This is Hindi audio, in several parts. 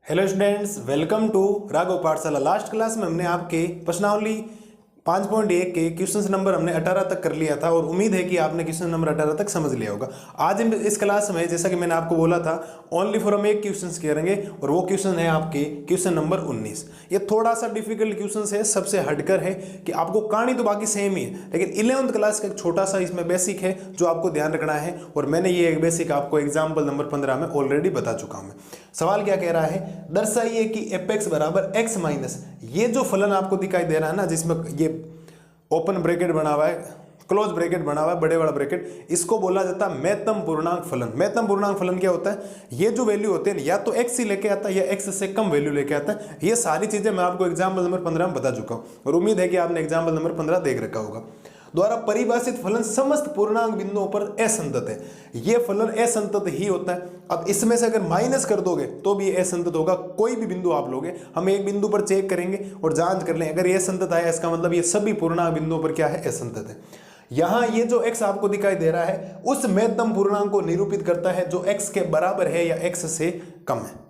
Hello students, welcome to Raghav Pathshala. Last class में हमने आपके प्रश्नावली 5.1 के क्वेश्चन नंबर हमने 18 तक कर लिया था और उम्मीद है कि आपने क्वेश्चन नंबर 18 तक समझ लिया होगा। आज इस क्लास में जैसा कि मैंने आपको बोला था ओनली फॉर हम एक क्वेश्चन करेंगे और वो क्वेश्चन है आपके क्वेश्चन नंबर 19। ये थोड़ा सा डिफिकल्ट क्वेश्चन है, सबसे हटकर है कि आपको कहानी तो बाकी सेम ही है, लेकिन 11th क्लास का एक छोटा सा इसमें बेसिक है जो आपको ध्यान रखना है और मैंने ये एक बेसिक आपको एग्जाम्पल नंबर 15 में ऑलरेडी बता चुका हूँ। सवाल क्या कह रहा है, दर्शाइए कि एपेक्स बराबर एक्स माइनस, ये जो फलन आपको दिखाई दे रहा है ना, जिसमें ये ओपन ब्रैकेट बना हुआ है, क्लोज ब्रैकेट बना हुआ है, बड़े वाला ब्रैकेट, इसको बोला जाता है महत्तम पूर्णांक फलन। महत्तम पूर्णांक फलन क्या होता है, ये जो वैल्यू होते हैं या तो एक्स ही लेके आता है या एक्स से कम वैल्यू लेके आता है। ये सारी चीजें मैं आपको एग्जाम्पल नंबर 15 में बता चुका हूं और उम्मीद है कि आपने एग्जाम्पल नंबर 15 देख रखा होगा। द्वारा परिभाषित फलन समस्त पूर्णांक बिंदुओं पर असंतत है। ये फलन असंतत ही होता है। अब इसमें से अगर माइनस कर दोगे तो भी असंतत होगा। कोई भी बिंदु आप लोगे, हम एक बिंदु पर चेक करेंगे और जांच कर लें, अगर ये असंतत आया इसका मतलब ये सभी पूर्णांक बिंदुओं पर क्या है, असंतत है। यहां ये जो x आपको दिखाई दे रहा है उस महत्तम पूर्णांक को निरूपित करता है जो x के बराबर है या x से कम है।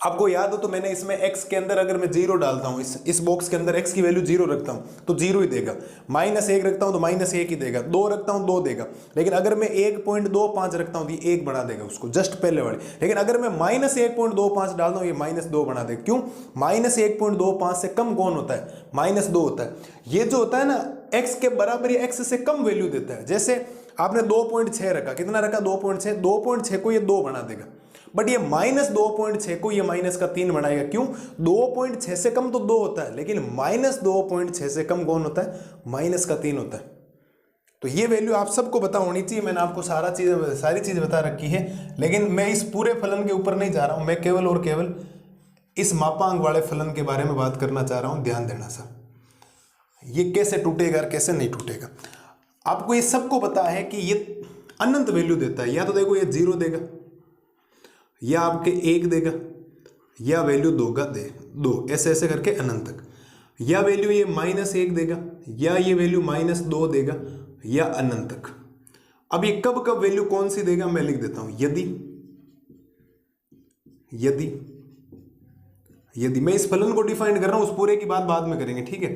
आपको याद हो तो मैंने इसमें x के अंदर अगर मैं 0 डालता हूं, इस बॉक्स के अंदर x की वैल्यू 0 रखता हूं तो 0 ही देगा, -1 रखता हूं तो -1 ही देगा, 2 रखता हूं 2 देगा। लेकिन अगर मैं 1.25 रखता हूं तो ये 1 बना देगा उसको, जस्ट पहले वाले। लेकिन अगर मैं -1.25 डालता हूं ये -2 बना देगा। क्यों? -1.25 से कम कौन होता है, -2 होता है। ये जो होता है ना x के बराबर या x से कम वैल्यू देता है। जैसे आपने 2.6 रखा, कितना रखा, 2.6, 2.6 को ये 2 बना देगा, बट ये -2.6 को ये माइनस का 3 बनाएगा। क्यों? 2.6 से कम तो 2 होता है, लेकिन -2.6 से कम कौन होता है, -3 होता है। तो ये वैल्यू आप सबको पता होनी चाहिए। मैंने आपको सारी चीज बता रखी है, लेकिन मैं इस पूरे फलन के ऊपर नहीं जा रहा हूं, मैं केवल और केवल इस मापांक वाले फलन के बारे में बात करना चाह रहा हूं। ध्यान देना सर, ये कैसे टूटेगा और कैसे नहीं टूटेगा। आपको ये सबको पता है कि ये अनंत वैल्यू देता है। या तो देखो ये 0 देगा, या आपके 1 देगा, या वैल्यू 2 ऐसे ऐसे करके अनंत तक, या वैल्यू ये -1 देगा, या ये वैल्यू -2 देगा, या अनंत तक। अब ये कब कब वैल्यू कौन सी देगा मैं लिख देता हूं। यदि मैं इस फलन को डिफाइन कर रहा हूं, उस पूरे की बात बाद में करेंगे, ठीक है।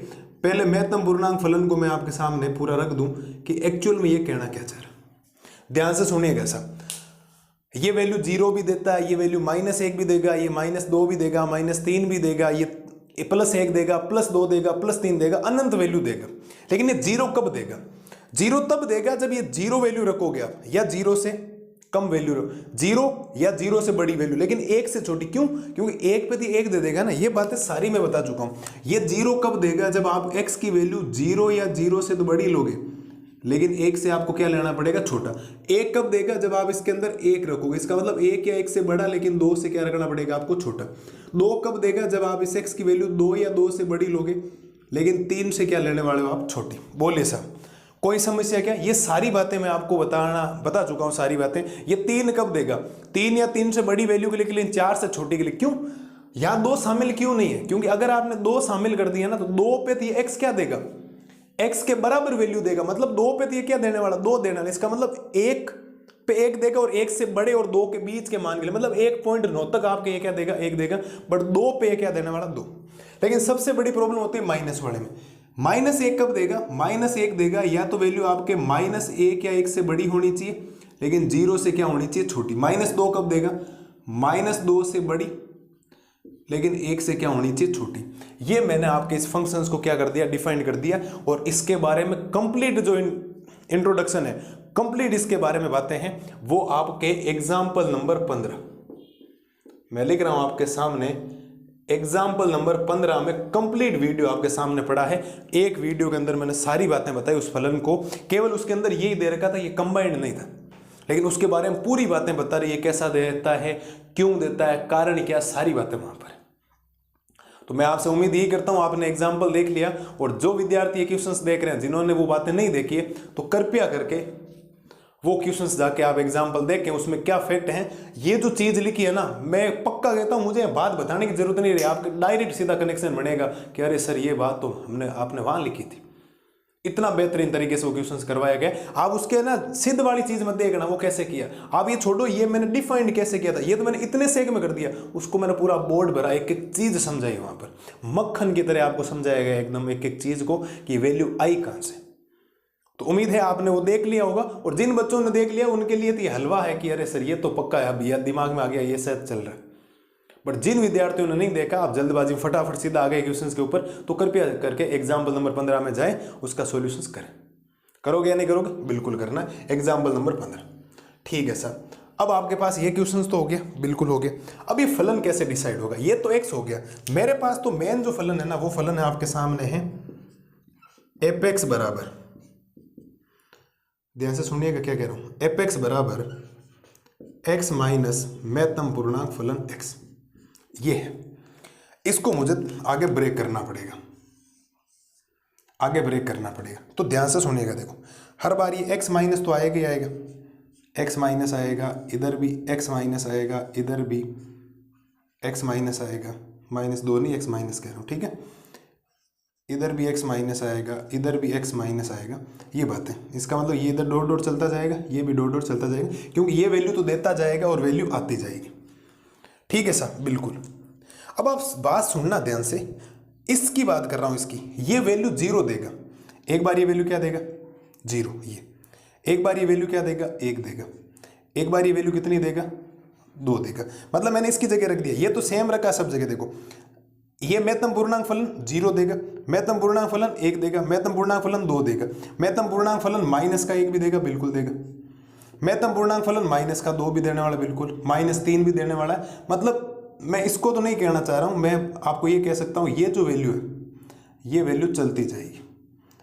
पहले महत्तम पूर्णांक फलन को मैं आपके सामने पूरा रख दूं कि एक्चुअल में ये कहना क्या चाह रहा। ध्यान से सुनिएगा सब। ये वैल्यू 0 भी देता है, ये वैल्यू -1 भी देगा, ये -2 भी देगा, -3 भी देगा, ये +1 देगा, +2 देगा, +3 देगा, अनंत वैल्यू देगा। लेकिन ये 0 कब देगा? 0 तब देगा जब ये 0 वैल्यू रखोगे आप, या 0 से कम वैल्यू रखो, 0 या 0 से बड़ी वैल्यू, लेकिन 1 से छोटी। क्यों? क्योंकि 1 पे 1 दे देगा ना। ये बातें सारी मैं बता चुका हूं। ये 0 कब देगा? जब आप x की वैल्यू 0 या 0 से तो बड़ी लोगे, लेकिन 1 से आपको क्या लेना पड़ेगा, छोटा। 1 कब देगा? जब आप इसके अंदर 1 रखोगे, इसका मतलब 1 या 1 से बड़ा, लेकिन 2 से क्या रखना पड़ेगा आपको, छोटा। 2 कब देगा? जब आप इस x की वैल्यू 2 या 2 से बड़ी लोगे, लेकिन 3 से क्या लेने वाले हो आप, छोटी। बोलिए साहब, कोई समस्या क्या? ये सारी बातें मैं आपको बता चुका हूं, सारी बातें। ये 3 कब देगा? 3 या 3 से बड़ी वैल्यू के लिए, लेकिन 4 से छोटी के लिए। क्यों? यहां 2 शामिल क्यों नहीं है? क्योंकि अगर आपने 2 शामिल कर दिया ना तो 2 पे तो x क्या देगा, x के बराबर वैल्यू देगा। मतलब 2 पे तो ये क्या देने वाला, 2 देने वाला। इसका मतलब 1 पे 1 देगा और 1 से बड़े और 2 के बीच के मान के लिए, मतलब 1.9 तक आपके ये क्या देगा, 1 देगा। बट 2 पे क्या देने वाला, 2। लेकिन सबसे बड़ी प्रॉब्लम होती है माइनस वाले में। -1 कब देगा? -1 देगा या तो वैल्यू आपके -1 या 1 से बड़ी होनी चाहिए, लेकिन 0 से क्या होनी चाहिए, छोटी। -2 कब देगा? -2 से बड़ी, लेकिन 1 से क्या होनी चाहिए, छोटी। ये मैंने आपके इस फंक्शंस को क्या कर दिया, डिफाइन कर दिया। और इसके बारे में कंप्लीट जो इंट्रोडक्शन है, कंप्लीट इसके बारे में बातें हैं, वो आपके एग्जाम्पल नंबर 15 मैं लिख रहा हूं आपके सामने। एग्जाम्पल नंबर 15 में कंप्लीट वीडियो आपके सामने पड़ा है। एक वीडियो के अंदर मैंने सारी बातें बताई उस फलन को, केवल उसके अंदर यही दे रखा था, ये कंबाइंड नहीं था, लेकिन उसके बारे में पूरी बातें बता रही है, कैसा देता है, क्यों देता है, कारण क्या, सारी बातें वहां पर है। तो मैं आपसे उम्मीद यही करता हूं आपने एग्जाम्पल देख लिया। और जो विद्यार्थी ये क्वेश्चंस देख रहे हैं, जिन्होंने वो बातें नहीं देखी है, तो कृपया करके वो क्वेश्चंस जाके आप एग्जाम्पल देखें, उसमें क्या फैक्ट है। ये जो चीज लिखी है ना, मैं पक्का कहता हूं, मुझे बात बताने की जरूरत नहीं रही, आपके डायरेक्ट सीधा कनेक्शन बनेगा कि अरे सर ये बात तो आपने वहां लिखी थी। इतना बेहतरीन तरीके से वो क्वेश्चंस करवाया गया। आप उसके ना सिद्ध वाली चीज मत देखना वो कैसे किया, आप ये छोड़ो, ये मैंने डिफाइंड कैसे किया था, ये तो मैंने इतने सेक में कर दिया, उसको मैंने पूरा बोर्ड भरा, एक एक चीज समझाई वहां पर, मक्खन की तरह आपको समझाया गया एकदम एक एक चीज को कि वैल्यू आई कहां से। तो उम्मीद है आपने वो देख लिया होगा, और जिन बच्चों ने देख लिया उनके लिए तो ये हलवा है कि अरे सर ये तो पक्का है, अब ये दिमाग में आ गया, ये शायद चल रहा है। बट जिन विद्यार्थियों ने नहीं देखा, आप जल्दबाजी में फटाफट सीधा आ गए क्वेश्चंस के ऊपर, तो कृपया करके एग्जाम्पल नंबर 15 में जाए, उसका सॉल्यूशंस करें। करोगे या नहीं करोगे? बिल्कुल करना है। एग्जाम्पल नंबर 15, ठीक है सर। अब आपके पास ये क्वेश्चंस तो हो गया, बिल्कुल हो गया। अब ये फलन कैसे डिसाइड होगा? ये तो एक्स हो गया, मेरे पास तो मेन जो फलन है ना, वो फलन है आपके सामने है एफ एक्स बराबर, ध्यान से सुनिएगा क्या कह रहा हूं, एफ एक्स बराबर एक्स माइनस महत्तम पूर्णांक फलन एक्स, ये है। इसको मुझे आगे ब्रेक करना पड़ेगा, आगे ब्रेक करना पड़ेगा। तो ध्यान से सुनिएगा, देखो हर बार ये एक्स माइनस तो आएगा ही आएगा, एक्स माइनस आएगा, इधर भी एक्स माइनस आएगा, इधर भी एक्स माइनस आएगा, माइनस दो नहीं एक्स माइनस कह रहा हूँ, ठीक है। इधर भी एक्स माइनस आएगा, इधर भी एक्स माइनस आएगा, ये बात है। इसका मतलब ये इधर डॉट डॉट चलता जाएगा, ये भी डॉट डॉट चलता जाएगा, क्योंकि ये वैल्यू तो देता जाएगा और वैल्यू आती जाएगी, ठीक है सर, बिल्कुल। अब आप बात सुनना ध्यान से, इसकी बात कर रहा हूं, इसकी ये वैल्यू जीरो देगा, एक बार ये वैल्यू क्या देगा? जीरो। ये एक बार ये वैल्यू क्या देगा? एक देगा। एक बार ये वैल्यू कितनी देगा? दो देगा। मतलब मैंने इसकी जगह रख दिया, ये तो सेम रखा सब जगह। देखो ये महत्तम पूर्णांक फलन जीरो देगा, महत्तम पूर्णांक फलन एक देगा, महत्तम पूर्णांक फलन दो देगा, महत्तम पूर्णांक फलन माइनस का एक भी देगा, बिल्कुल देगा। महत्तम पूर्णांक फलन माइनस का दो भी देने वाला, बिल्कुल, माइनस तीन भी देने वाला है। मतलब मैं इसको तो नहीं कहना चाह रहा हूं, मैं आपको ये कह सकता हूं, ये जो वैल्यू है ये वैल्यू चलती जाएगी,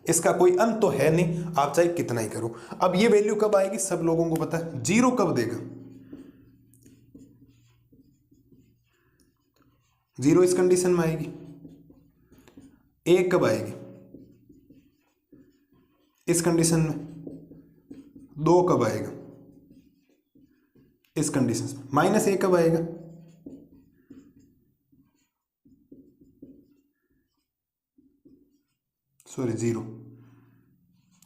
इसका कोई अंत तो है नहीं, आप चाहे कितना ही करो। अब ये वैल्यू कब आएगी सब लोगों को पता है, जीरो कब देगा? जीरो इस कंडीशन में आएगी। एक कब आएगी? इस कंडीशन में। दो कब आएगा? इस कंडीशन में। माइनस एक कब आएगा? Sorry zero.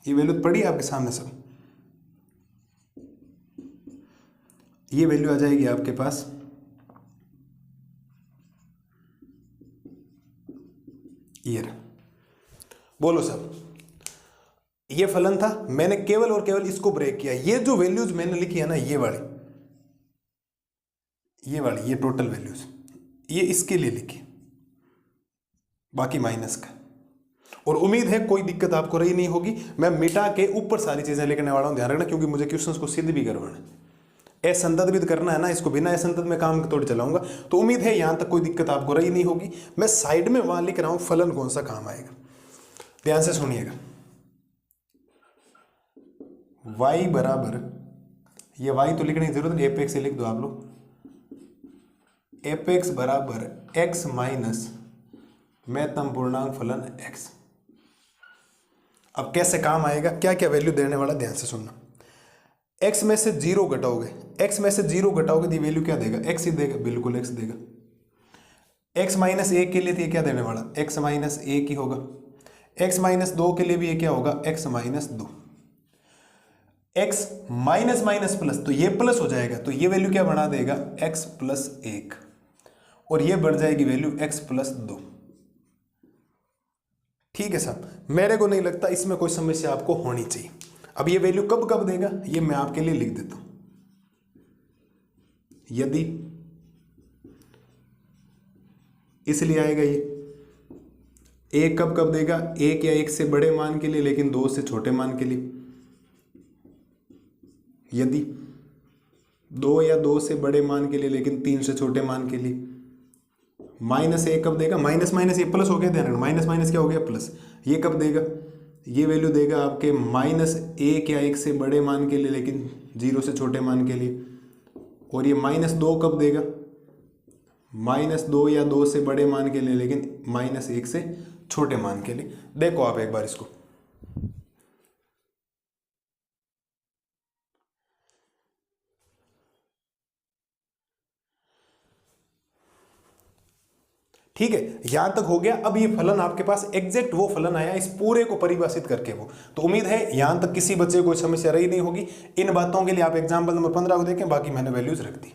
ये वैल्यू पड़ी आपके सामने सब, ये वैल्यू आ जाएगी आपके पास ईयर। बोलो सब, ये फलन था, मैंने केवल और केवल इसको ब्रेक किया। ये जो वैल्यूज मैंने लिखी है ना, ये वाली ये टोटल वैल्यूज, ये इसके लिए लिखी, बाकी माइनस का। और उम्मीद है कोई दिक्कत आपको रही नहीं होगी। मैं मिटा के ऊपर सारी चीजें लिखने वाला हूं, ध्यान रखना, क्योंकि मुझे क्वेश्चंस को सिद्ध भी करवाना है, असंतत भी करना है ना इसको, बिना असंतत में काम तोड़ चलाऊंगा। तो उम्मीद है यहां तक कोई दिक्कत आपको रही नहीं होगी। मैं साइड में वहां लिख रहा हूं फलन कौन सा काम आएगा, ध्यान से सुनिएगा। y बराबर, ये y तो लिखने की जरूरत नहीं, एफ एक्स से लिख दो आप लोग, एफ एक्स बराबर एक्स माइनस महत्तम पूर्णांक फलन x। अब कैसे काम आएगा, क्या क्या वैल्यू देने वाला, ध्यान से सुनना। x में से जीरो घटाओगे, x में से जीरो घटाओगे तो वैल्यू क्या देगा? x ही देगा, बिल्कुल x देगा। x माइनस एक के लिए तो ये क्या देने वाला? x माइनस एक ही होगा। x माइनस दो के लिए भी ये क्या होगा? x माइनस दो। x माइनस माइनस प्लस, तो ये प्लस हो जाएगा, तो ये वैल्यू क्या बना देगा? x प्लस एक, और ये बढ़ जाएगी वैल्यू x प्लस दो। ठीक है साहब, मेरे को नहीं लगता इसमें कोई समस्या आपको होनी चाहिए। अब ये वैल्यू कब कब देगा, ये मैं आपके लिए लिख देता हूं। यदि, इसलिए आएगा ये एक कब कब देगा? एक या एक से बड़े मान के लिए, लेकिन दो से छोटे मान के लिए। यदि दो या दो से बड़े मान के लिए, लेकिन तीन से छोटे मान के लिए। माइनस एक कब देगा? माइनस माइनस ये प्लस हो गया, ध्यान रखना, माइनस माइनस क्या हो गया? प्लस। ये कब देगा? ये वैल्यू देगा आपके माइनस एक या एक से बड़े मान के लिए, लेकिन जीरो से छोटे मान के लिए। और ये माइनस दो कब देगा? माइनस दो या दो से बड़े मान के लिए, लेकिन माइनस एक से छोटे मान के लिए। देखो आप एक बार इसको, ठीक है, यहां तक हो गया। अब ये फलन आपके पास एग्जैक्ट वो फलन आया इस पूरे को परिभाषित करके वो। तो उम्मीद है यहां तक किसी बच्चे को कोई समस्या रही नहीं होगी। इन बातों के लिए आप एग्जाम्पल नंबर 15 को देखें, बाकी मैंने वैल्यूज रख दी।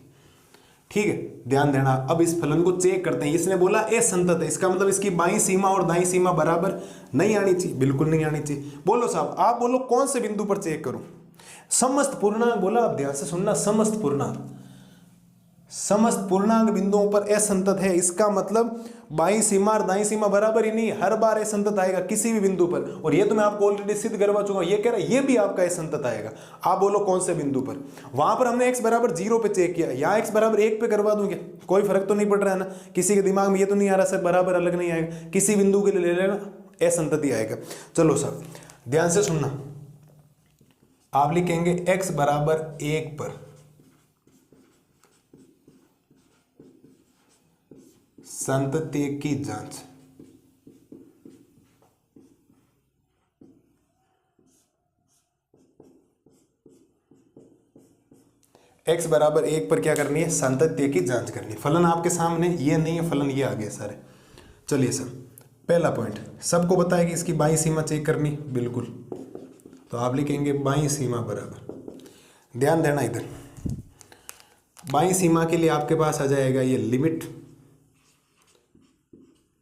ठीक है, ध्यान देना। अब इस फलन को चेक करते हैं। इसने बोला ए संतत है, इसका मतलब इसकी बाईं सीमा और दाईं सीमा बराबर नहीं आनी चाहिए, बिल्कुल नहीं आनी चाहिए। बोलो साहब, आप बोलो कौन से बिंदु पर चेक करूं? समस्त पूर्णांक बोला, आप ध्यान से सुनना, समस्त पूर्णांक, समस्त पूर्णांक बिंदुओं पर असंतत है। इसका मतलब बाईं सीमा और दाईं सीमा बराबर ही नहीं, हर बार असंतत आएगा किसी भी बिंदु पर। और ये तो मैं आपको ऑलरेडी सिद्ध करवा चुका हूं। ये कह रहा है ये भी आपका असंतत आएगा। आप बोलो कौन से बिंदु पर? वहां पर हमने x बराबर 0 पे चेक किया, यहाँ x बराबर 1 पे करवा दूंगे, कोई फर्क तो नहीं पड़ रहा है ना। किसी के दिमाग में ये तो नहीं आ रहा सर बराबर अलग नहीं आएगा, किसी बिंदु के लिए ले लेना, असंतत ही आएगा। चलो साहब ध्यान से सुनना, आप लिखेंगे x बराबर 1 पर संतत्य की जांच। x बराबर 1 पर क्या करनी है? संतत्य की जांच करनी है। फलन आपके सामने ये नहीं है, फलन ये आ गया सारे। चलिए सर, पहला पॉइंट सबको पता है कि इसकी बाईं सीमा चेक करनी, बिल्कुल। तो आप लिखेंगे बाईं सीमा बराबर, ध्यान देना इधर, बाईं सीमा के लिए आपके पास आ जाएगा ये limit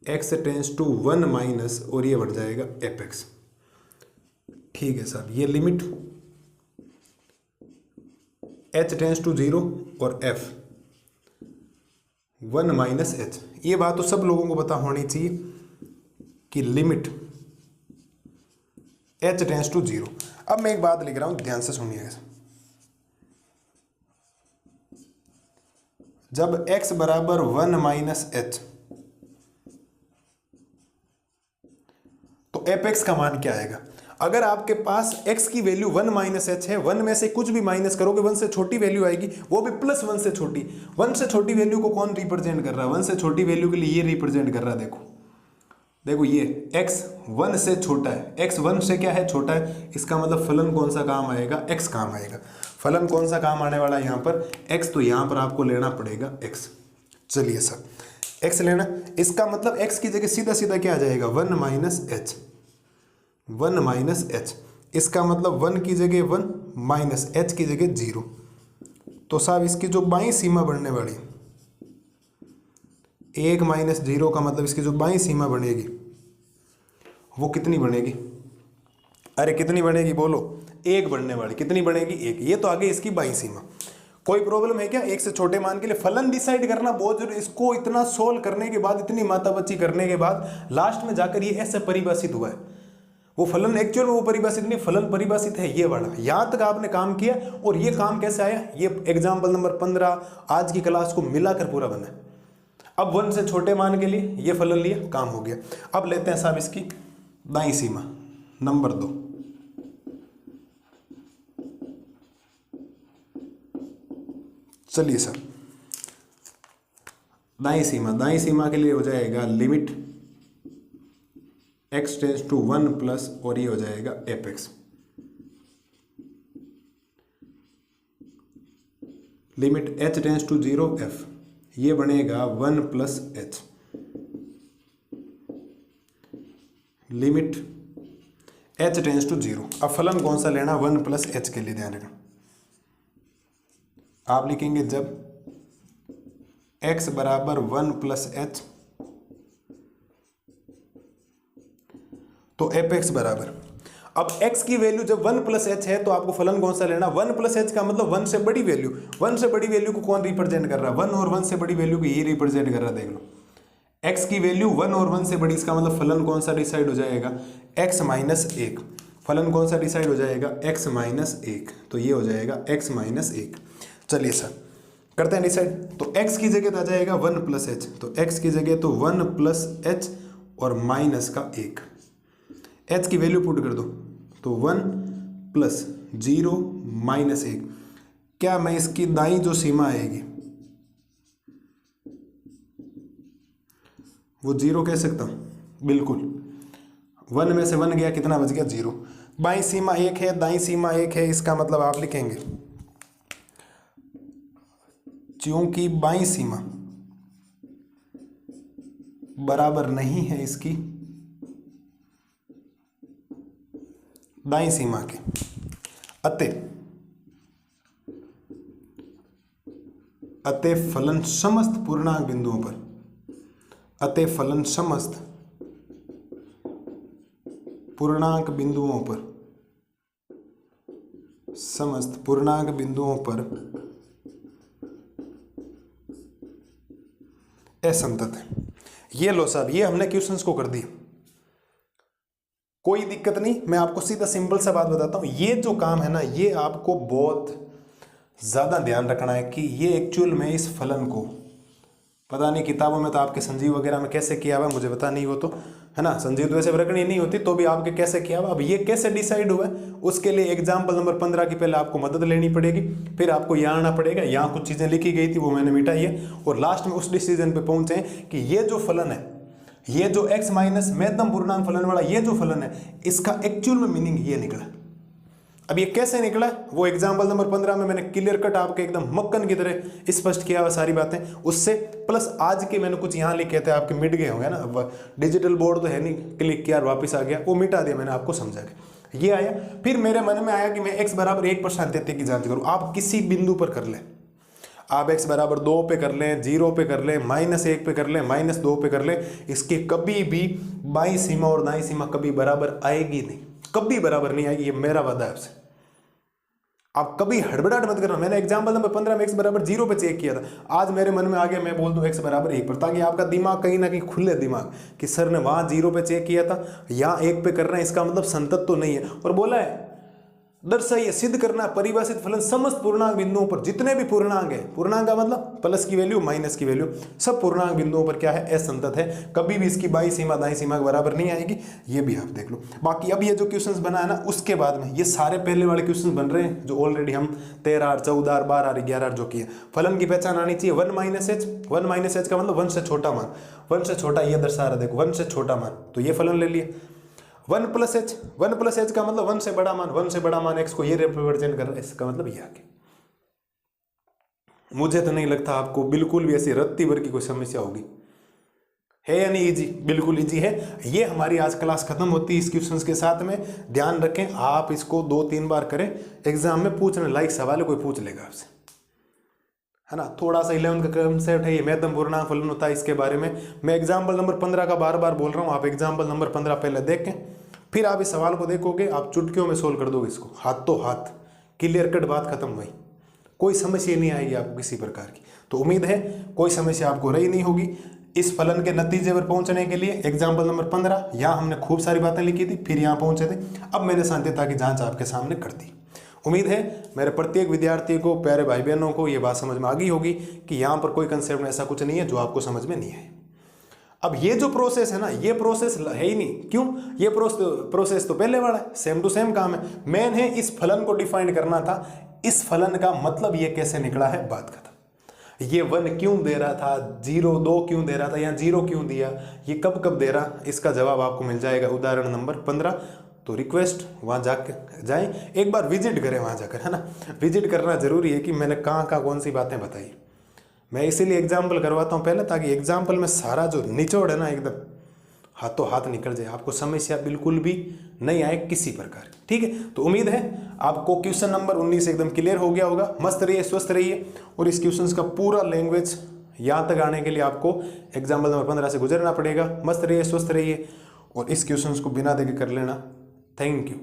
x tends to 1 minus, और ये बढ़ जाएगा fx। ठीक है साहब, ये लिमिट h टेंस टू 0 और f 1 माइनस h। ये बात तो सब लोगों को पता होनी चाहिए कि लिमिट h टेंस टू 0। अब मैं एक बात लिख रहा हूं, ध्यान से सुनिएगा। जब x बराबर 1 माइनस h, तो fx का मान क्या आएगा? अगर आपके पास x की वैल्यू 1 माइनस h है, 1 में से कुछ भी माइनस करोगे 1 से छोटी वैल्यू आएगी, वो भी प्लस 1 से छोटी। 1 से छोटी वैल्यू को कौन रिप्रेजेंट कर रहा है? 1 से छोटी वैल्यू के लिए ये रिप्रेजेंट कर रहा है। देखो देखो, ये x 1 से छोटा है, x 1 से क्या है? छोटा है। इसका मतलब फलन कौन सा काम आएगा? x काम आएगा। फलन कौन सा काम आने वाला है यहाँ पर? x। तो यहाँ पर आपको लेना पड़ेगा x। चलिए सर, x लेना, इसका मतलब x की जगह सीधा सीधा क्या आ जाएगा? 1 माइनस h, 1 माइनस h। इसका मतलब 1 की जगह 1 माइनस h की जगह 0। तो साहब इसकी जो बाईं सीमा बढ़ने वाली, 1 माइनस 0 का मतलब इसकी जो बाईं सीमा बनेगी वो कितनी बनेगी? अरे कितनी बनेगी बोलो? 1 बढ़ने वाली। कितनी बनेगी? 1। ये तो आगे इसकी बाईं सीमा। कोई प्रॉब्लम है क्या? 1 से छोटे मान के लिए फलन डिसाइड करना बहुत जरूरी। इसको इतना सोल्व करने के बाद, इतनी माताबच्ची करने के बाद लास्ट में जाकर ये ऐसे परिभाषित हुआ है। वो फलन एक्चुअल में वो परिभाषित नहीं, फलन परिभाषित है ये वाला। यहां तक आपने काम किया, और ये काम कैसे आया? ये एग्जाम्पल नंबर 15 आज की क्लास को मिलाकर पूरा बना। अब 1 से छोटे मान के लिए ये फलन लिया, काम हो गया। अब लेते हैं साहब इसकी दाईं सीमा नंबर 2। चलिए सर, दाईं सीमा के लिए हो जाएगा limit x tends to 1 plus, और ये हो जाएगा fx। Limit h tends to 0 f, ये बनेगा 1 plus h। Limit h tends to 0। अब फलन कौन सा लेना? 1 प्लस h के लिए ध्यान रखना। आप लिखेंगे जब x बराबर 1 प्लस h, तो fx बराबर, अब x की वैल्यू जब 1 प्लस h है तो आपको फलन कौन सा लेना? 1 प्लस h का मतलब 1 से बड़ी वैल्यू। 1 से बड़ी वैल्यू को कौन रिप्रेजेंट कर रहा है? 1 और 1 से बड़ी वैल्यू को ये रिप्रेजेंट कर रहा है। देख लो, x की वैल्यू 1 और 1 से बड़ी, इसका मतलब फलन कौन सा डिसाइड हो जाएगा? x minus 1। फलन कौन सा डिसाइड हो जाएगा? x minus 1। तो ये हो जाएगा x माइनस 1। चलिए सर करते हैं डिसाइड। तो x की जगह आ जाएगा 1 प्लस h, तो x की जगह तो 1 प्लस h और माइनस का 1। h की वैल्यू पुट कर दो, तो 1 प्लस 0 माइनस 1। क्या मैं इसकी दाईं जो सीमा आएगी वो 0 कह सकता हूं? बिल्कुल। 1 में से 1 गया, कितना बच गया? 0। बाईं सीमा 1 है, दाईं सीमा 1 है, इसका मतलब आप लिखेंगे चूंकि बराबर नहीं है इसकी दाईं सीमा के, अतः फलन समस्त पूर्णांक बिंदुओं पर, अतः फलन समस्त पूर्णांक बिंदुओं पर, समस्त पूर्णांक बिंदुओं पर असंतत है। ये लो साहब, ये हमने क्वेश्चंस को कर दिया, कोई दिक्कत नहीं। मैं आपको सीधा सिंपल सा बात बताता हूं, ये जो काम है ना, ये आपको बहुत ज्यादा ध्यान रखना है कि ये एक्चुअल में इस फलन को, पता नहीं किताबों में तो आपके संजीव वगैरह में कैसे किया हुआ मुझे पता नहीं, वो तो है ना, संजीव तो वैसे रखनी नहीं होती, तो भी आपके कैसे किया हुआ। अब ये कैसे डिसाइड हुआ है, उसके लिए एग्जाम्पल नंबर 15 की पहले आपको मदद लेनी पड़ेगी, फिर आपको यहाँ आना पड़ेगा। यहाँ कुछ चीजें लिखी गई थी वो मैंने मिटाई है, और लास्ट में उस डिसीजन पे पहुंचे कि ये जो फलन है, ये जो x माइनस महत्तम पूर्णांक फलन वाला ये जो फलन है, इसका एक्चुअल में मीनिंग ये निकला। अब ये कैसे निकला, वो एग्जाम्पल नंबर 15 में मैंने क्लियर कट आपके एकदम मक्खन की तरह स्पष्ट किया हुआ सारी बातें, उससे प्लस आज के मैंने कुछ यहाँ लिखे थे, आपके मिट गए होंगे ना, डिजिटल बोर्ड तो है नहीं, क्लिक किया वापस आ गया, वो मिटा दिया मैंने आपको समझा के। ये आया, फिर मेरे मन में आया कि मैं x बराबर 1 पर सातत्य की जांच करूँ। आप किसी बिंदु पर कर लें, आप x बराबर 2 पे कर लें, 0 पे कर लें, -1 पे कर लें, -2 पे कर लें, इसकी कभी भी बाईं सीमा और दाईं सीमा कभी बराबर आएगी नहीं, कभी बराबर नहीं आएगी, ये मेरा वादा है आपसे। आप कभी हड़बड़ाहट मत करना। मैंने एग्जाम्पल नंबर 15 में x बराबर 0 पे चेक किया था, आज मेरे मन में आ गया मैं बोल दूं x बराबर 1 पर, ताकि आपका दिमाग कहीं ना कहीं खुले दिमाग कि सर ने वहां 0 पे चेक किया था, यहाँ 1 पे कर रहे हैं, इसका मतलब संतत तो नहीं है। और बोला है दर्शाइए, सिद्ध करना है परिभाषित फलन समस्त पूर्णांक बिंदुओं पर, जितने भी पूर्णांक है, पूर्णांक का मतलब प्लस की वैल्यू माइनस की वैल्यू, सब पूर्णांक बिंदुओं पर क्या है, असंतत है, कभी भी इसकी बाईं सीमा दाईं सीमा के बराबर नहीं आएगी। ये भी आप देख लो। बाकी अब ये जो क्वेश्चंस बना है ना, उसके बाद में ये सारे पहले वाले क्वेश्चंस बन रहे हैं जो ऑलरेडी हम 13, 14, 12, 11 जो किए। फलन की पहचान आनी चाहिए 1 माइनस एच, 1 माइनस एच का मतलब 1 से छोटा मान, 1 से छोटा ये दर्शा रहा, देखो 1 से छोटा मान, तो ये फलन ले लिया। 1 प्लस एच, 1 प्लस एच का मतलब 1 से बड़ा मान, 1 से बड़ा मान एक्स को ये रिप्रेजेंट कर रहा है, इसका मतलब ये आगे। मुझे तो नहीं लगता आपको बिल्कुल भी ऐसी रत्ती भर की कोई समस्या होगी, है या नहीं इजी, बिल्कुल इजी है। ये हमारी आज क्लास खत्म होती है इस क्वेश्चंस के साथ में। ध्यान रखें, आप इसको 2-3 बार करें, एग्जाम में पूछने लायक सवाल है, कोई पूछ लेगा आपसे, है ना। थोड़ा सा 11 का कंसेप्ट है, ये महत्तम पूर्णांक फलन होता है, इसके बारे में मैं एग्जाम्पल नंबर 15 का बार बार बोल रहा हूँ। आप एग्जाम्पल नंबर 15 पहले देखें, फिर आप इस सवाल को देखोगे, आप चुटकियों में सोल्व कर दोगे इसको, हाथों हाथ, क्लियर कट, बात खत्म हुई, कोई समस्या नहीं आएगी आपको किसी प्रकार की। तो उम्मीद है कोई समस्या आपको रही नहीं होगी। इस फलन के नतीजे पर पहुंचने के लिए एग्जाम्पल नंबर 15, यहाँ हमने खूब सारी बातें लिखी थी, फिर यहाँ पहुंचे थे, अब मैंने सांत्यता की जांच आपके सामने कर दी। उम्मीद है मेरे प्रत्येक विद्यार्थी को, प्यारे भाई बहनों को ये बात समझ में आ गई होगी कि यहाँ पर कोई कंसेप्ट ऐसा कुछ नहीं है जो आपको समझ में नहीं आए। अब ये जो प्रोसेस है ना, ये प्रोसेस है ही नहीं, क्यों, ये प्रोसेस तो पहले वाला है, सेम टू सेम काम है। मेन है इस फलन को डिफाइन करना था, इस फलन का मतलब ये कैसे निकला है, बात खत्म। ये 1 क्यों दे रहा था, 0, 2 क्यों दे रहा था, या 0 क्यों दिया, ये कब कब दे रहा, इसका जवाब आपको मिल जाएगा उदाहरण नंबर 15। तो रिक्वेस्ट वहाँ जाकर जाएं, एक बार विजिट करें वहाँ जाकर, है ना। विजिट करना जरूरी है कि मैंने कहाँ कहाँ कौन सी बातें बताई। मैं इसीलिए एग्जाम्पल करवाता हूँ पहले, ताकि एग्जाम्पल में सारा जो निचोड़ है ना एकदम हाथों हाथ निकल जाए, आपको समस्या बिल्कुल भी नहीं आए किसी प्रकार की, ठीक है। तो उम्मीद है आपको क्वेश्चन नंबर 19 एकदम क्लियर हो गया होगा। मस्त रहिए, स्वस्थ रहिए, और इस क्वेश्चन का पूरा लैंग्वेज यहाँ तक आने के लिए आपको एग्जाम्पल नंबर 15 से गुजरना पड़ेगा। मस्त रहिए, स्वस्थ रहिए, और इस क्वेश्चन को बिना देखे कर लेना। Thank you.